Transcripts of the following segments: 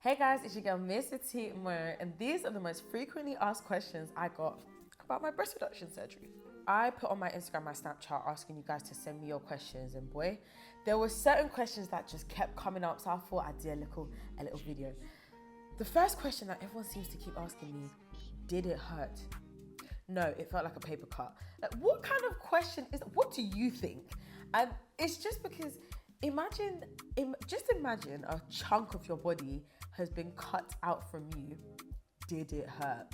Hey guys, it's your girl Mr. Tee Moyo, and these are the most frequently asked questions I got about my breast reduction surgery. I put on my Instagram, my Snapchat, asking you guys to send me your questions, and boy, there were certain questions that just kept coming up, so I thought I'd do a little video. The first question that everyone seems to keep asking me, did it hurt? No, it felt like a paper cut. Like, what kind of question is that? What do you think? And it's just because just imagine a chunk of your body has been cut out from you. Did it hurt?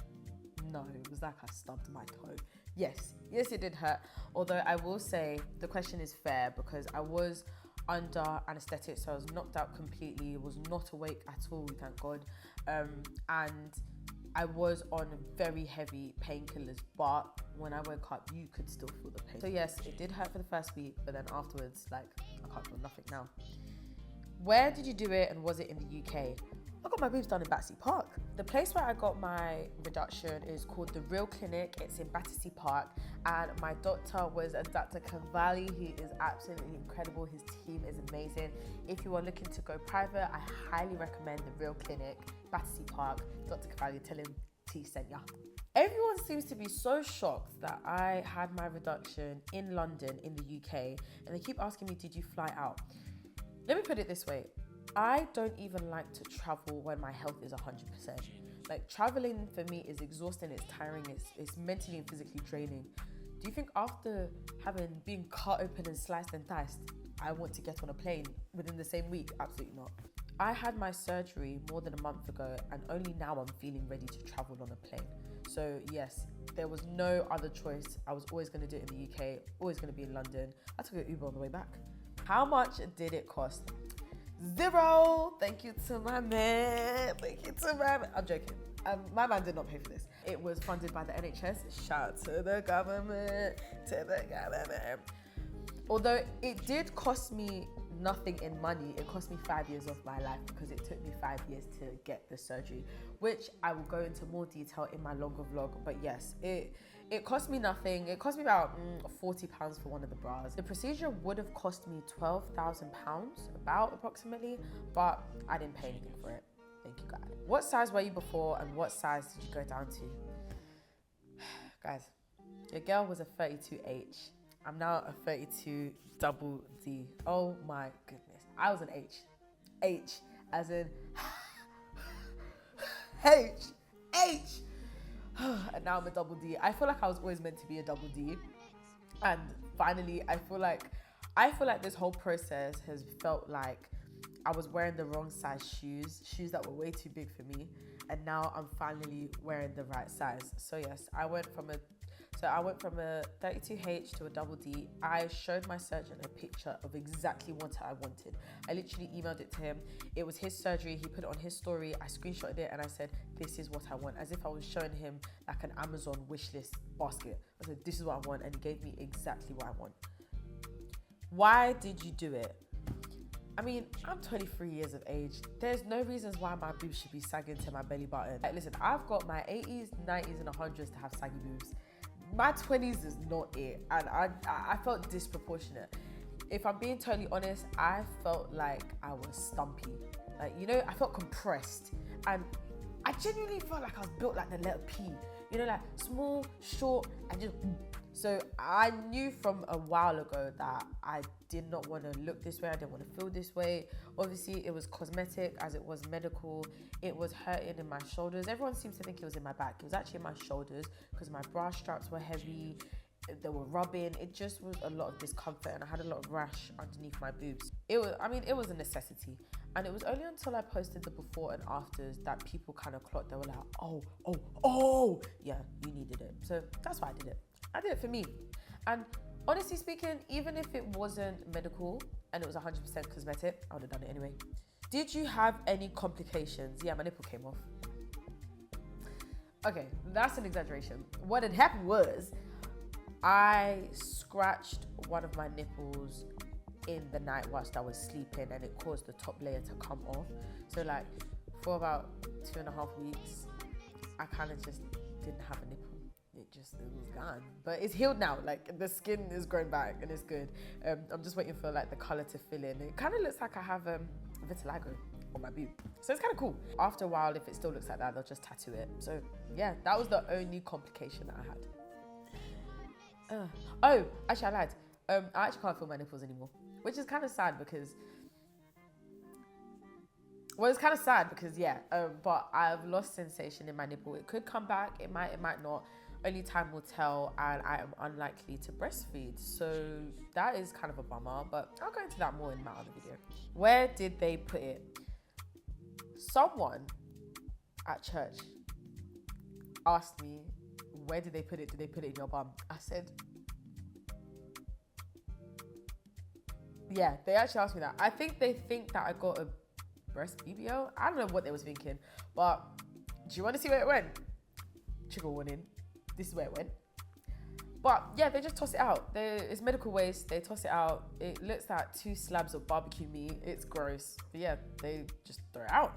No, it was like I stubbed my toe. Yes, it did hurt. Although I will say the question is fair because I was under anesthetic, so I was knocked out completely, was not awake at all, thank God. And I was on very heavy painkillers, but when I woke up, you could still feel the pain. So yes, it did hurt for the first week, but then afterwards, like, I can't feel nothing now. Where did you do it, and was it in the UK? I got my boobs done in Battersea Park. The place where I got my reduction is called The Real Clinic. It's in Battersea Park, and my doctor was a Dr. Cavalli. He is absolutely incredible. His team is amazing. If you are looking to go private, I highly recommend The Real Clinic, Battersea Park. Dr. Cavalli, tell him T sent ya. Everyone seems to be so shocked that I had my reduction in London, in the UK, and they keep asking me, did you fly out? Let me put it this way. I don't even like to travel when my health is 100%. Like, traveling for me is exhausting, it's tiring, it's mentally and physically draining. Do you think after been cut open and sliced and diced, I want to get on a plane within the same week? Absolutely not. I had my surgery more than a month ago, and only now I'm feeling ready to travel on a plane. So yes, there was no other choice. I was always going to do it in the UK, always going to be in London. I took an Uber on the way back. How much did it cost? Zero. Thank you to my man. I'm joking. My man did not pay for this. It was funded by the NHS. Shout out to the government. Although it did cost me nothing in money, it cost me 5 years of my life because it took me 5 years to get the surgery, which I will go into more detail in my longer vlog. But yes, it cost me nothing. It cost me about £40 for one of the bras. The procedure would have cost me £12,000, about approximately, but I didn't pay anything for it. Thank you, God. What size were you before, and what size did you go down to? Guys, your girl was a 32H. I'm now a 32 double D. Oh my goodness. I was an H. H as in H. And now I'm a double D. I feel like I was always meant to be a double D. And finally, I feel like this whole process has felt like I was wearing the wrong size shoes that were way too big for me. And now I'm finally wearing the right size. So yes, I went from a 32H to a double D. I showed my surgeon a picture of exactly what I wanted. I literally emailed it to him. It was his surgery. He put it on his story. I screenshotted it and I said, this is what I want. As if I was showing him like an Amazon wishlist basket. I said, this is what I want. And he gave me exactly what I want. Why did you do it? I mean, I'm 23 years of age. There's no reasons why my boobs should be sagging to my belly button. Like, listen, I've got my 80s, 90s, and 100s to have saggy boobs. My 20s is not it, and I felt disproportionate. If I'm being totally honest, I felt like I was stumpy. Like, you know, I felt compressed, and I genuinely felt like I was built like the letter P. You know, like small, short, and just... So I knew from a while ago that I did not want to look this way. I didn't want to feel this way. Obviously, it was cosmetic as it was medical. It was hurting in my shoulders. Everyone seems to think it was in my back. It was actually in my shoulders because my bra straps were heavy. They were rubbing. It just was a lot of discomfort, and I had a lot of rash underneath my boobs. It was a necessity. And it was only until I posted the before and afters that people kind of clocked. They were like, oh, yeah, you needed it. So that's why I did it. I did it for me. And honestly speaking, even if it wasn't medical and it was 100% cosmetic, I would have done it anyway. Did you have any complications? Yeah, my nipple came off. Okay, that's an exaggeration. What had happened was I scratched one of my nipples in the night whilst I was sleeping, and it caused the top layer to come off. So like for about 2.5 weeks, I kind of just didn't have a nipple. It was gone, but it's healed now. Like, the skin is growing back and it's good. I'm just waiting for like the color to fill in. It kind of looks like I have vitiligo. on my boob. So it's kind of cool. After a while, if it still looks like that, they'll just tattoo it. So yeah, that was the only complication that I had. Oh, actually I lied. I actually can't feel my nipples anymore, which is kind of sad because, but I've lost sensation in my nipple. It could come back, it might not. Only time will tell, and I am unlikely to breastfeed. So that is kind of a bummer, but I'll go into that more in my other video. Where did they put it? Someone at church asked me, where did they put it? Did they put it in your bum? I said, yeah, they actually asked me that. I think they think that I got a breast BBL. I don't know what they was thinking, but do you want to see where it went? Trigger warning. This is where it went. But yeah, they just toss it out. It's medical waste. They toss it out. It looks like 2 slabs of barbecue meat. It's gross. But yeah, they just throw it out.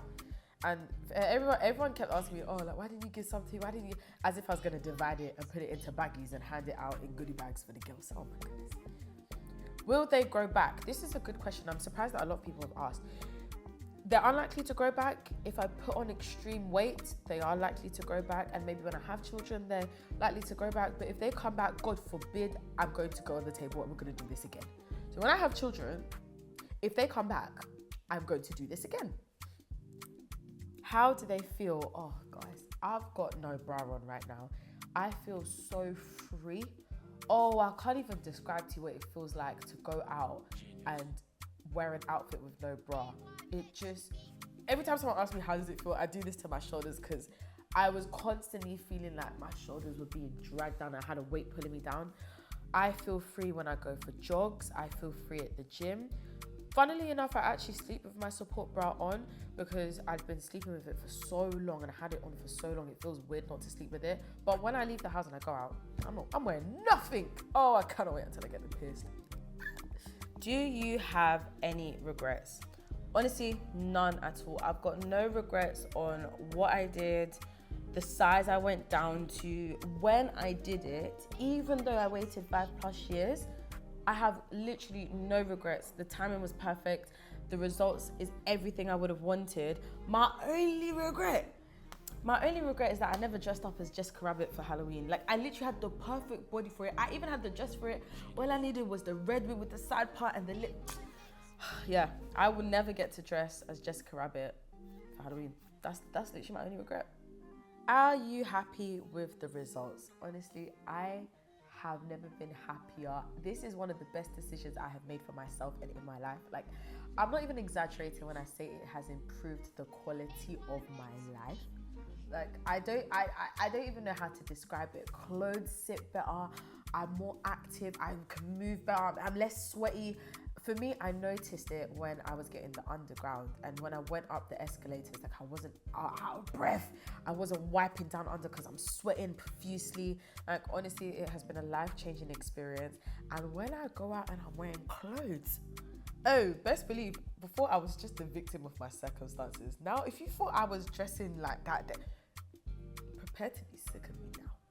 And everyone kept asking me, oh, like, why didn't you give something? Why didn't you? As if I was going to divide it and put it into baggies and hand it out in goodie bags for the girls. Oh my goodness. Will they grow back? This is a good question. I'm surprised that a lot of people have asked. They're unlikely to grow back. If I put on extreme weight, they are likely to grow back. And maybe when I have children, they're likely to grow back. But if they come back, God forbid, I'm going to go on the table and we're going to do this again. So when I have children, if they come back, I'm going to do this again. How do they feel? Oh, guys, I've got no bra on right now. I feel so free. Oh, I can't even describe to you what it feels like to go out and wear an outfit with no bra. It just, every time someone asks me how does it feel, I do this to my shoulders because I was constantly feeling like my shoulders were being dragged down. I had a weight pulling me down. I feel free when I go for jogs. I feel free at the gym. Funnily enough, I actually sleep with my support bra on because I'd been sleeping with it for so long and I had it on for so long. It feels weird not to sleep with it. But when I leave the house and I go out, I'm wearing nothing. Oh, I cannot wait until I get them pierced. Do you have any regrets? Honestly, none at all. I've got no regrets on what I did, the size I went down to, when I did it. Even though I waited 5+ years, I have literally no regrets. The timing was perfect. The results is everything I would have wanted. My only regret is that I never dressed up as Jessica Rabbit for Halloween. Like, I literally had the perfect body for it. I even had the dress for it. All I needed was the red wig with the side part and the lip. Yeah, I will never get to dress as Jessica Rabbit for Halloween. That's literally my only regret. Are you happy with the results? Honestly, I have never been happier. This is one of the best decisions I have made for myself and in my life. Like, I'm not even exaggerating when I say it has improved the quality of my life. Like, I don't even know how to describe it. Clothes sit better. I'm more active. I can move better. I'm less sweaty. For me, I noticed it when I was getting the underground and when I went up the escalators, like I wasn't out of breath. I wasn't wiping down under because I'm sweating profusely. Like, honestly, it has been a life-changing experience. And when I go out and I'm wearing clothes, oh, best believe, before I was just a victim of my circumstances. Now, if you thought I was dressing like that, then prepare to be sick of me now.